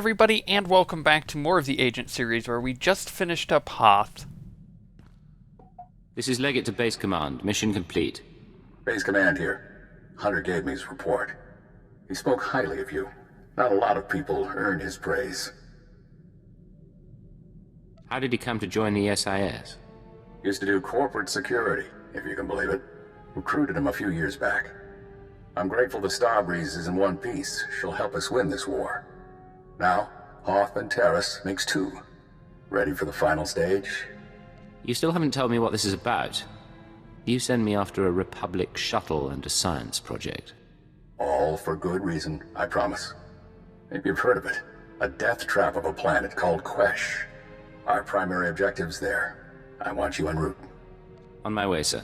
everybody, and welcome back to more of the Agent series, where we just finished up Hoth. This is Legate to Base Command. Mission complete. Base Command here. Hunter gave me his report. He spoke highly of you. Not a lot of people earn his praise. How did he come to join the SIS? Used to do corporate security, if you can believe it. Recruited him a few years back. I'm grateful the Starbreeze is in one piece. She'll help us win this war. Now, Hoth and Terrace makes two. Ready for the final stage? You still haven't told me what this is about. You send me after a Republic shuttle and a science project. All for good reason, I promise. Maybe you've heard of it. A death trap of a planet called Quesh. Our primary objective's there. I want you en route. On my way, sir.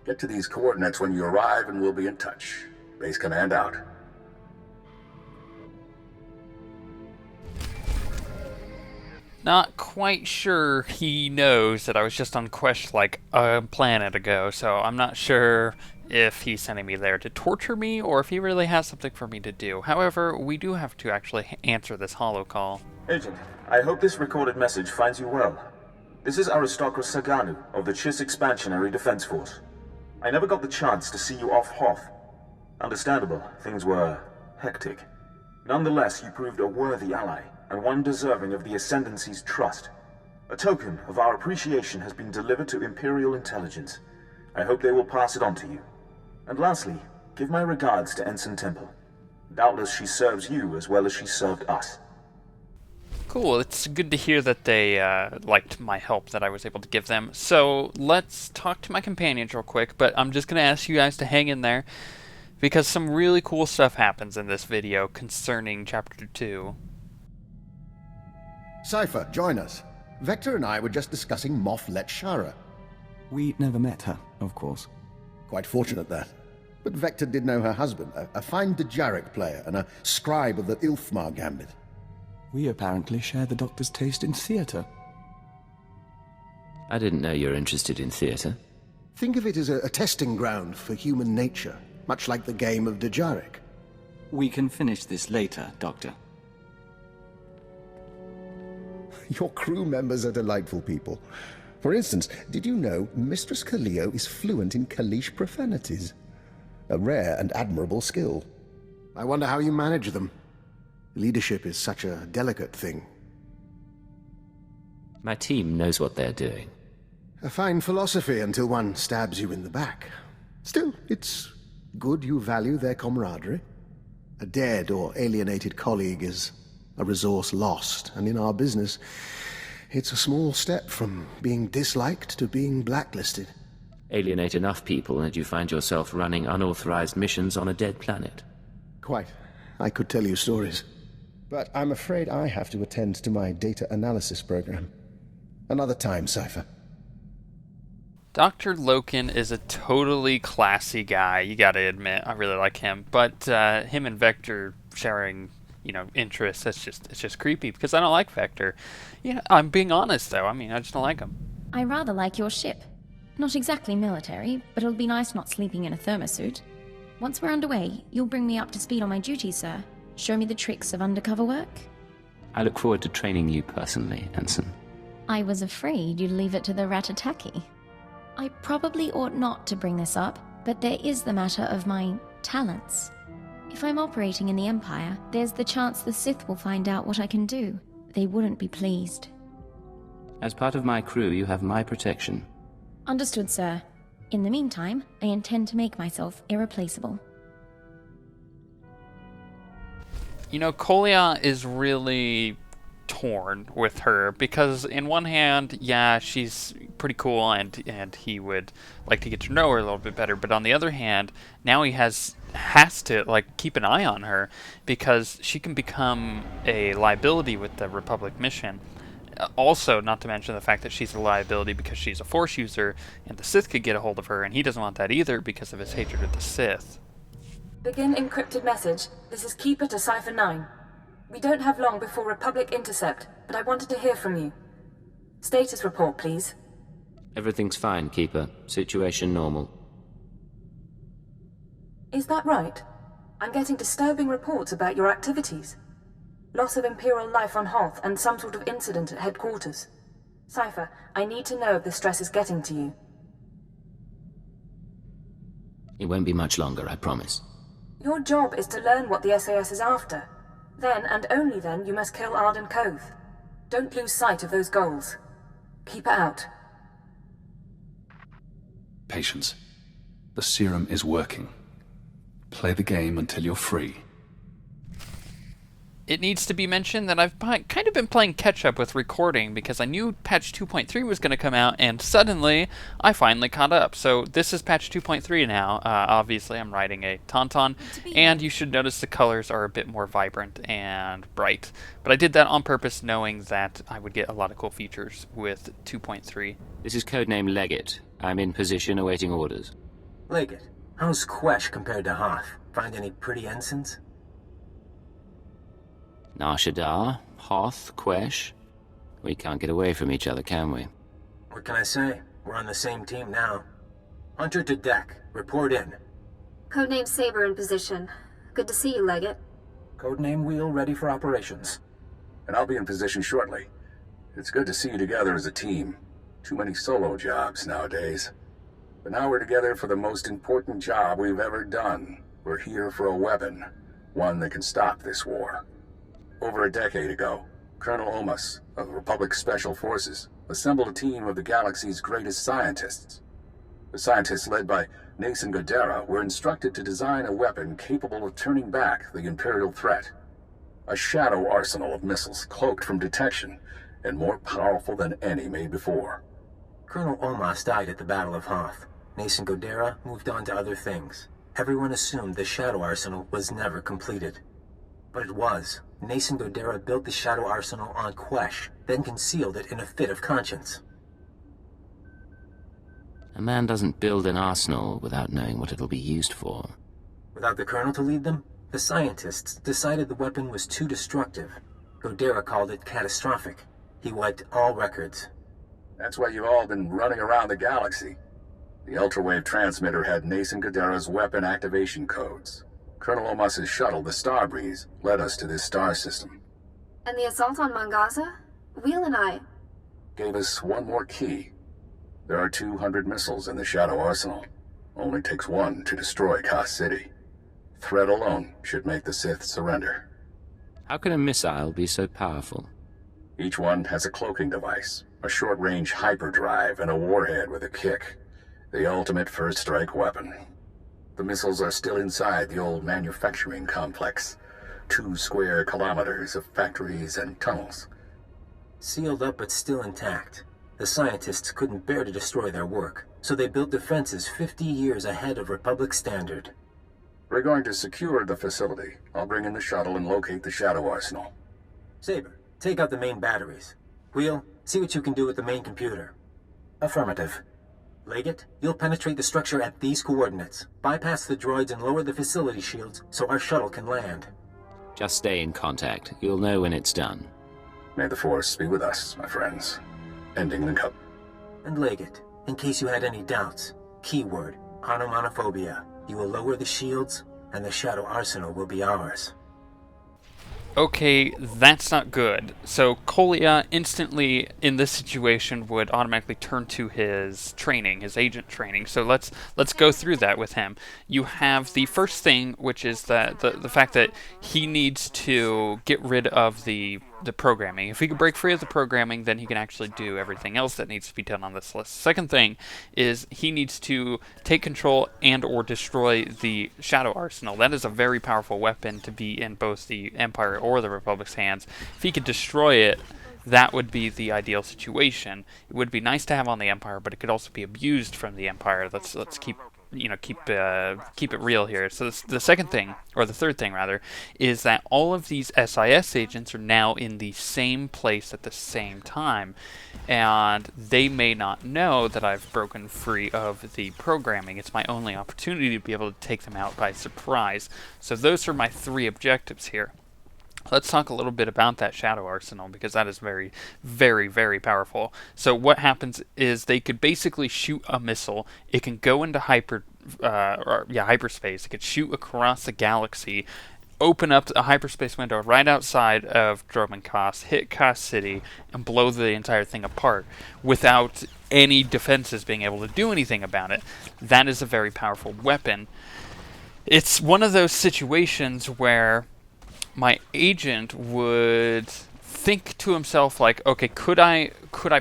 Get to these coordinates when you arrive and we'll be in touch. Base Command out. Not quite sure he knows that I was just on Quesh like a planet ago, so I'm not sure if he's sending me there to torture me or if he really has something for me to do. However, we do have to actually answer this holo call. Agent, I hope this recorded message finds you well. This is Aristocrat Saganu of the Chiss Expansionary Defense Force. I never got the chance to see you off Hoth. Understandable, things were hectic. Nonetheless, you proved a worthy ally, and one deserving of the Ascendancy's trust. A token of our appreciation has been delivered to Imperial Intelligence. I hope they will pass it on to you. And lastly, give my regards to Ensign Temple. Doubtless she serves you as well as she served us. Cool, it's good to hear that they liked my help that I was able to give them. So let's talk to my companions real quick, but I'm just going to ask you guys to hang in there, because some really cool stuff happens in this video concerning Chapter 2. Cypher, join us. Vector and I were just discussing Moff Letshara. We never met her, of course. Quite fortunate that. But Vector did know her husband, a fine Dejarik player and a scribe of the Ilfmar Gambit. We apparently share the Doctor's taste in theatre. I didn't know you were interested in theatre. Think of it as a testing ground for human nature, much like the game of Dejarik. We can finish this later, Doctor. Your crew members are delightful people. For instance, did you know Mistress Koliya is fluent in Kalish profanities? A rare and admirable skill. I wonder how you manage them. Leadership is such a delicate thing. My team knows what they're doing. A fine philosophy until one stabs you in the back. Still, it's good you value their camaraderie. A dead or alienated colleague is a resource lost, and in our business, it's a small step from being disliked to being blacklisted. Alienate enough people and you find yourself running unauthorized missions on a dead planet. Quite. I could tell you stories. But I'm afraid I have to attend to my data analysis program. Another time, Cypher. Dr. Loken is a totally classy guy, you gotta admit. I really like him. But him and Vector sharing, interests, it's just creepy, because I don't like Vector. I'm being honest, though. I just don't like him. I rather like your ship. Not exactly military, but it'll be nice not sleeping in a thermosuit. Once we're underway, you'll bring me up to speed on my duties, sir. Show me the tricks of undercover work. I look forward to training you personally, Ensign. I was afraid you'd leave it to the Ratataki. I probably ought not to bring this up, but there is the matter of my talents. If I'm operating in the Empire, there's the chance the Sith will find out what I can do. They wouldn't be pleased. As part of my crew, you have my protection. Understood, sir. In the meantime, I intend to make myself irreplaceable. Koliya is really torn with her, because in one hand, yeah, she's pretty cool and he would like to get to know her a little bit better, but on the other hand, now he has to keep an eye on her, because she can become a liability with the Republic mission. Also, not to mention the fact that she's a liability because she's a Force user, and the Sith could get a hold of her, and he doesn't want that either because of his hatred of the Sith. Begin encrypted message. This is Keeper to Cypher 9. We don't have long before Republic intercept, but I wanted to hear from you. Status report, please. Everything's fine, Keeper. Situation normal. Is that right? I'm getting disturbing reports about your activities. Loss of Imperial life on Hoth and some sort of incident at headquarters. Cypher, I need to know if the stress is getting to you. It won't be much longer, I promise. Your job is to learn what the SAS is after. Then, and only then, you must kill Arden Koth. Don't lose sight of those goals. Keep it out. Patience. The serum is working. Play the game until you're free. It needs to be mentioned that I've kind of been playing catch-up with recording because I knew patch 2.3 was going to come out, and suddenly I finally caught up. So this is patch 2.3 now. Obviously, I'm riding a Tauntaun, and you should notice the colors are a bit more vibrant and bright. But I did that on purpose, knowing that I would get a lot of cool features with 2.3. This is codename Legate. I'm in position awaiting orders. Legate, how's Quesh compared to Hoth? Find any pretty ensigns? Nar Shaddaa, Hoth, Quesh. We can't get away from each other, can we? What can I say? We're on the same team now. Hunter to deck. Report in. Codename Saber in position. Good to see you, Legate. Codename Wheel ready for operations. And I'll be in position shortly. It's good to see you together as a team. Too many solo jobs nowadays. But now we're together for the most important job we've ever done. We're here for a weapon. One that can stop this war. Over a decade ago, Colonel Omas of the Republic Special Forces assembled a team of the galaxy's greatest scientists. The scientists, led by Nason Godera, were instructed to design a weapon capable of turning back the Imperial threat. A shadow arsenal of missiles cloaked from detection and more powerful than any made before. Colonel Omas died at the Battle of Hoth. Nason Godera moved on to other things. Everyone assumed the shadow arsenal was never completed. But it was. Nason Godera built the shadow arsenal on Quesh, then concealed it in a fit of conscience. A man doesn't build an arsenal without knowing what it'll be used for. Without the Colonel to lead them, the scientists decided the weapon was too destructive. Godera called it catastrophic. He wiped all records. That's why you've all been running around the galaxy. The ultrawave transmitter had Nason Godera's weapon activation codes. Colonel Omas's shuttle, the Starbreeze, led us to this star system. And the assault on Mangaza? Wheel and I... Gave us one more key. There are 200 missiles in the Shadow Arsenal. Only takes one to destroy Ka City. Threat alone should make the Sith surrender. How can a missile be so powerful? Each one has a cloaking device, a short-range hyperdrive, and a warhead with a kick. The ultimate first-strike weapon. The missiles are still inside the old manufacturing complex. 2 square kilometers of factories and tunnels. Sealed up but still intact. The scientists couldn't bear to destroy their work, so they built defenses 50 years ahead of Republic standard. We're going to secure the facility. I'll bring in the shuttle and locate the Shadow Arsenal. Saber, take out the main batteries. Wheel, see what you can do with the main computer. Affirmative. Legate, you'll penetrate the structure at these coordinates. Bypass the droids and lower the facility shields so our shuttle can land. Just stay in contact. You'll know when it's done. May the Force be with us, my friends. Ending the cup. And Legate, in case you had any doubts, keyword, onomatophobia. You will lower the shields, and the Shadow Arsenal will be ours. Okay, that's not good. So Koliya instantly, in this situation, would automatically turn to his training, his agent training. So let's go through that with him. You have the first thing, which is that the fact that he needs to get rid of the programming. If he can break free of the programming, then he can actually do everything else that needs to be done on this list. Second thing is he needs to take control and or destroy the Shadow Arsenal. That is a very powerful weapon to be in both the Empire or the Republic's hands. If he could destroy it, that would be the ideal situation. It would be nice to have on the Empire, but it could also be abused from the Empire. Let's keep it real here. So the second thing, or the third thing rather, is that all of these SIS agents are now in the same place at the same time, and they may not know that I've broken free of the programming. It's my only opportunity to be able to take them out by surprise. So those are my 3 objectives here. Let's talk a little bit about that Shadow Arsenal, because that is very, very, very powerful. So what happens is they could basically shoot a missile. It can go into hyperspace. It could shoot across the galaxy, open up a hyperspace window right outside of Dromenkos, hit Kos City, and blow the entire thing apart without any defenses being able to do anything about it. That is a very powerful weapon. It's one of those situations where my agent would think to himself, like, okay, could I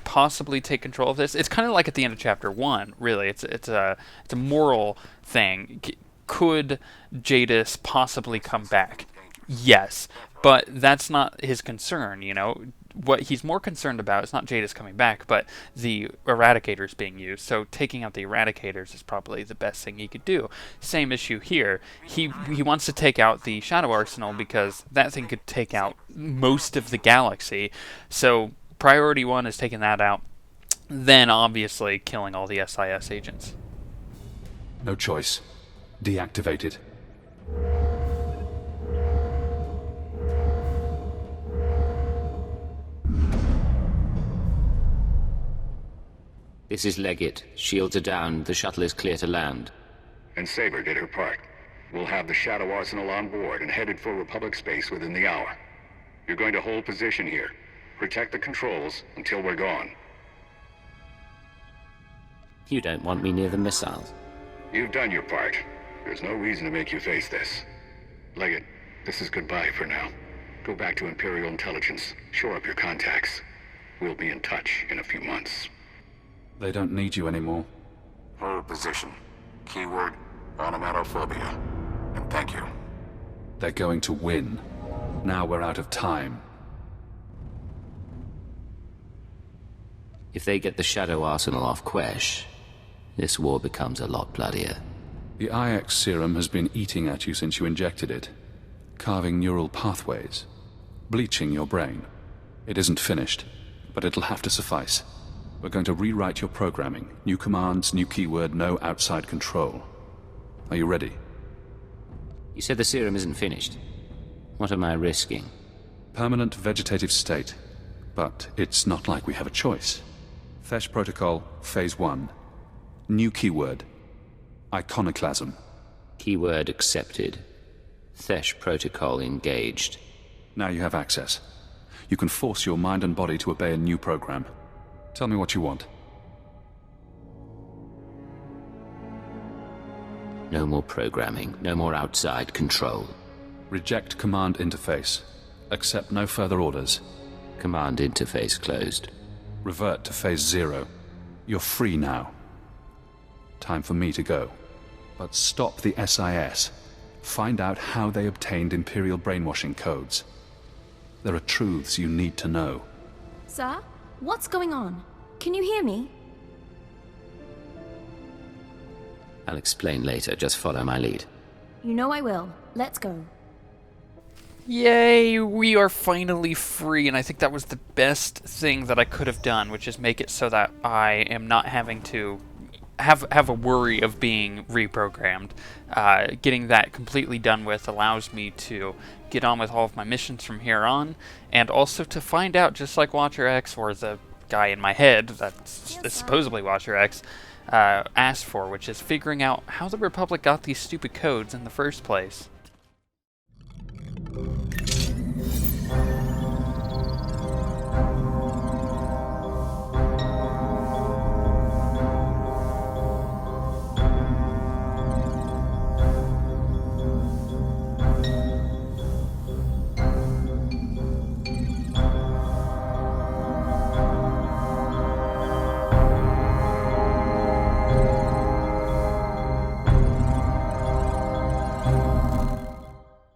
possibly take control of this? It's kind of like at the end of chapter 1, really. It's a moral thing. Could Jadis possibly come back? Yes, but that's not his concern, you know. What he's more concerned about is not Jadis coming back, but the Eradicators being used. So taking out the Eradicators is probably the best thing he could do. Same issue here. He wants to take out the Shadow Arsenal because that thing could take out most of the galaxy. So priority 1 is taking that out. Then obviously killing all the SIS agents. No choice. Deactivated. This is Leggett. Shields are down. The shuttle is clear to land. And Saber did her part. We'll have the Shadow Arsenal on board and headed for Republic space within the hour. You're going to hold position here. Protect the controls until we're gone. You don't want me near the missiles. You've done your part. There's no reason to make you face this. Leggett, this is goodbye for now. Go back to Imperial Intelligence. Shore up your contacts. We'll be in touch in a few months. They don't need you anymore. Hold position. Keyword, onomatophobia. And thank you. They're going to win. Now we're out of time. If they get the Shadow Arsenal off Quesh, this war becomes a lot bloodier. The IX serum has been eating at you since you injected it, carving neural pathways, bleaching your brain. It isn't finished, but it'll have to suffice. We're going to rewrite your programming. New commands, new keyword, no outside control. Are you ready? You said the serum isn't finished. What am I risking? Permanent vegetative state. But it's not like we have a choice. Thesh Protocol, Phase 1. New keyword. Iconoclasm. Keyword accepted. Thesh Protocol engaged. Now you have access. You can force your mind and body to obey a new program. Tell me what you want. No more programming, no more outside control. Reject command interface. Accept no further orders. Command interface closed. Revert to Phase 0. You're free now. Time for me to go. But stop the SIS. Find out how they obtained Imperial brainwashing codes. There are truths you need to know. Sir? What's going on? Can you hear me? I'll explain later. Just follow my lead. You know I will. Let's go. Yay, we are finally free, and I think that was the best thing that I could have done, which is make it so that I am not having to have a worry of being reprogrammed. Getting that completely done with allows me to get on with all of my missions from here on, and also to find out, just like Watcher X, or the guy in my head that's supposedly Watcher X, asked for, which is figuring out how the Republic got these stupid codes in the first place.